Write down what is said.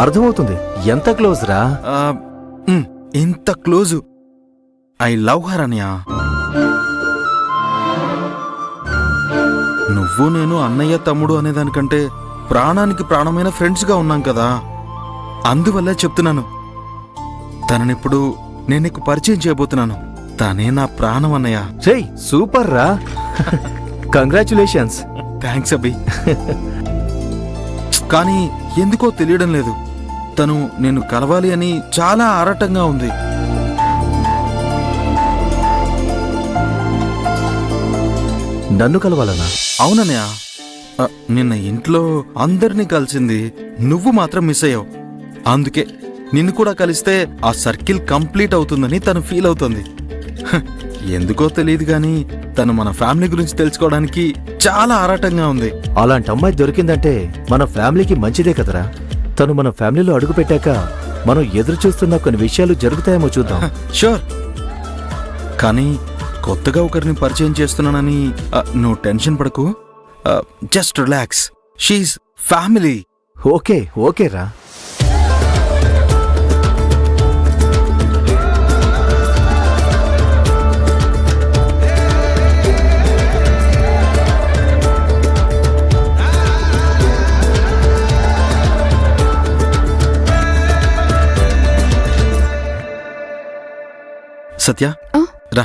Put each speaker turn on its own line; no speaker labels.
అర్థమవుతుంది. ఎంత క్లోజ్ రా?
ఇంత క్లోజు. ఐ లవ్ హర్ అన్నయ్య. నువ్వు నేను అన్నయ్య తమ్ముడు అనేదానికంటే ప్రాణానికి ప్రాణమైన ఫ్రెండ్స్గా ఉన్నాం కదా, అందువల్లే చెప్తున్నాను. తననిప్పుడు నేను నీకు పరిచయం చేయబోతున్నాను. తనే నా ప్రాణం అన్నయ్య.
రేయ్ సూపర్ రా. కంగ్రాచులేషన్స్.
థ్యాంక్స్ అభి. కానీ ఎందుకో తెలియడం లేదు, తను నేను కలవాలి అని చాలా ఆరాటంగా ఉంది.
నన్ను కలవాలనా?
అవునన్నయ్య. నిన్న ఇంట్లో అందరినీ కలిసింది, నువ్వు మాత్రం మిస్ అయ్యావు. అందుకే నిన్ను కూడా కలిస్తే ఆ సర్కిల్ కంప్లీట్ అవుతుందని తను ఫీల్ అవుతుంది. ఎందుకో తెలియదు గాని తను మన ఫ్యామిలీ గురించి తెలుసుకోవడానికి చాలా ఆరాటంగా ఉంది.
అలాంటి అమ్మాయి దొరికిందంటే మన ఫ్యామిలీకి మంచిదే కదరా. తను మన ఫ్యామిలీలో అడుగు పెట్టాక మనం ఎదురు చూస్తున్న కొన్ని విషయాలు జరుగుతాయేమో చూద్దాం.
షూర్. కానీ కొత్తగా ఒకరిని పరిచయం చేస్తున్నానని నువ్వు టెన్షన్ పడకు. Just relax. షీఈ్ ఫ్యామిలీ.
ఓకే ఓకే రా.
సత్య రా.